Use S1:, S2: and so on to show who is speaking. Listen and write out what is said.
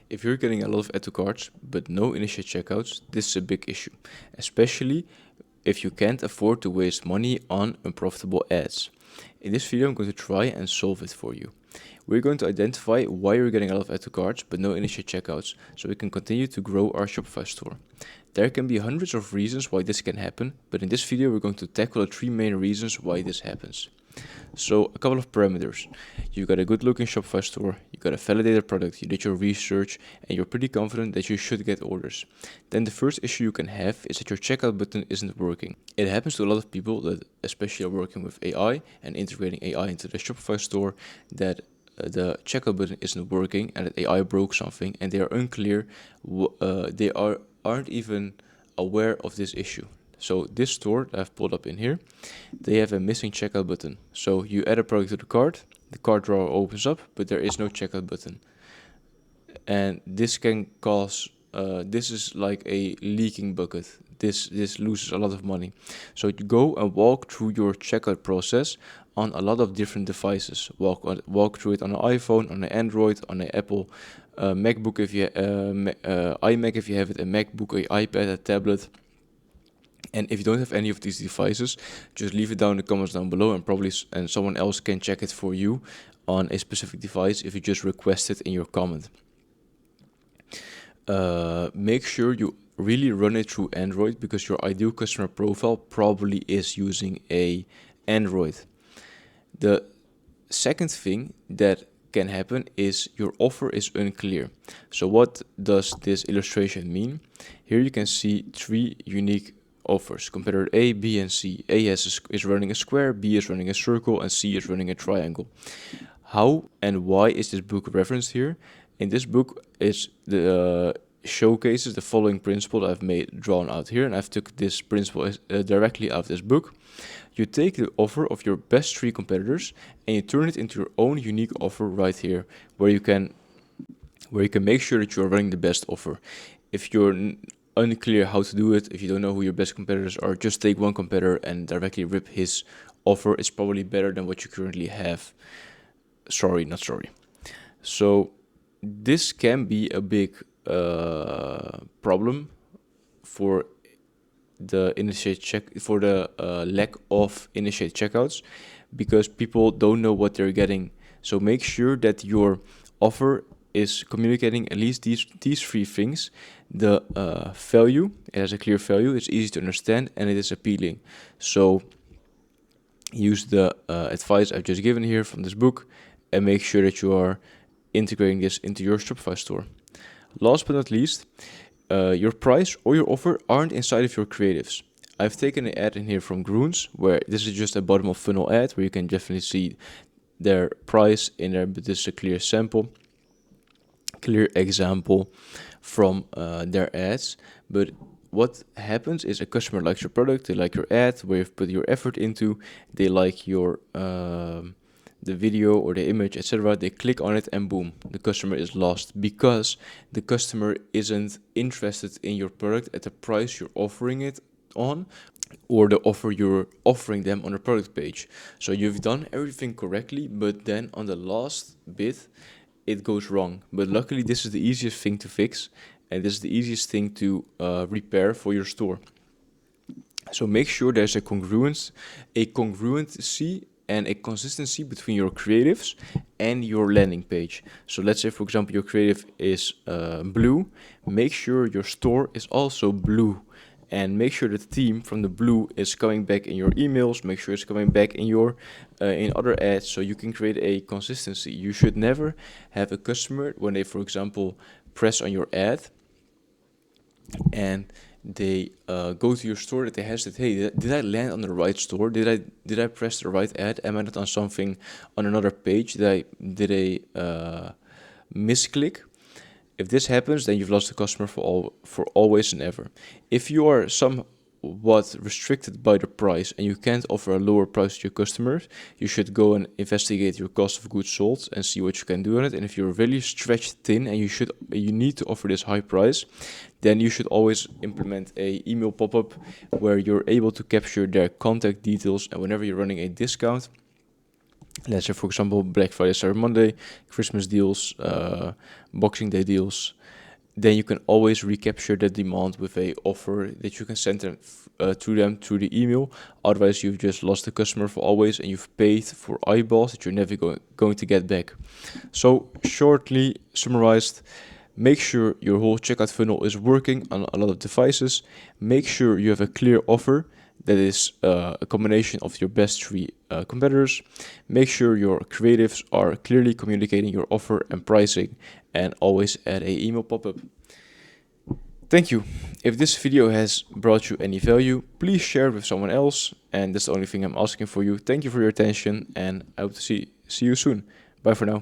S1: If you're getting a lot of add to carts but no initial checkouts, this is a big issue, especially if you can't afford to waste money on unprofitable ads. In this video, I'm going to try and solve it for you. We're going to identify why you're getting a lot of add to carts but no initial checkouts, so we can continue to grow our Shopify store. There can be hundreds of reasons why this can happen, but in this video we're going to tackle the 3 main reasons why this happens. So a couple of parameters. You got a good looking Shopify store, you got a validated product, you did your research, and you're pretty confident that you should get orders. Then the first issue you can have is that your checkout button isn't working. It happens to a lot of people that especially are working with AI and integrating AI into the Shopify store, that the checkout button isn't working and that AI broke something, and they are unclear, aren't even aware of this issue. So this store that I've pulled up in here, they have a missing checkout button. So you add a product to the cart drawer opens up, but there is no checkout button. And this can cause, this is like a leaking bucket. This loses a lot of money. So you go and walk through your checkout process on a lot of different devices. Walk through it on an iPhone, on an Android, on an Apple MacBook if you iMac if you have it, a MacBook, a iPad, a tablet. And if you don't have any of these devices, just leave it down in the comments down below, and someone else can check it for you on a specific device if you just request it in your comment. Make sure you really run it through Android, because your ideal customer profile probably is using a Android. The second thing that can happen is your offer is unclear. So what does this illustration mean? Here you can see 3 unique offers: competitor A, B, and C. A is running a square, B is running a circle, and C is running a triangle. How and why is this book referenced here? In this book, it's the showcases the following principle that I've drawn out here, and I've took this principle directly out of this book. You take the offer of your best 3 competitors and you turn it into your own unique offer right here, where you can make sure that you are running the best offer. If you're unclear how to do it, if you don't know who your best competitors are, just take one competitor and directly rip his offer. It's probably better than what you currently have. Not sorry. So this can be a big problem for the lack of initiate checkouts, because people don't know what they're getting. So make sure that your offer is communicating at least these 3 things. The value, it has a clear value, it's easy to understand, and it is appealing. So use the advice I've just given here from this book and make sure that you are integrating this into your Shopify store. Last but not least, your price or your offer aren't inside of your creatives. I've taken an ad in here from Groens, where this is just a bottom of funnel ad where you can definitely see their price in there, but this is a clear example from their ads. But what happens is a customer likes your product, they like your ad, where you've put your effort into, they like your the video or the image, etc. They click on it and boom, the customer is lost, because the customer isn't interested in your product at the price you're offering it on, or the offer you're offering them on the product page. So you've done everything correctly, but then on the last bit it goes wrong. But luckily this is the easiest thing to fix, and this is the easiest thing to repair for your store. So make sure there's a congruency and a consistency between your creatives and your landing page. So let's say, for example, your creative is blue. Make sure your store is also blue, and make sure the theme from the blue is coming back in your emails. Make sure it's coming back in your in other ads, so you can create a consistency. You should never have a customer, when they, for example, press on your ad and they go to your store, that they hesitate, hey, did I land on the right store? Did I press the right ad? Am I not on something on another page? Did I misclick? If this happens, then you've lost the customer for always and ever. If you are somewhat restricted by the price and you can't offer a lower price to your customers, you should go and investigate your cost of goods sold and see what you can do on it. And if you're really stretched thin and you need to offer this high price, then you should always implement a email pop-up where you're able to capture their contact details, and whenever you're running a discount, let's say for example Black Friday, Cyber Monday, Christmas deals, Boxing Day deals, then you can always recapture that demand with a offer that you can send them to them through the email. Otherwise, you've just lost the customer for always, and you've paid for eyeballs that you're never going to get back. So, shortly summarized, make sure your whole checkout funnel is working on a lot of devices. Make sure you have a clear offer that is a combination of your best three competitors. Make sure your creatives are clearly communicating your offer and pricing, and always add a email pop-up. Thank you. If this video has brought you any value, please share it with someone else, and that's the only thing I'm asking for you. Thank you for your attention, and I hope to see you soon. Bye for now.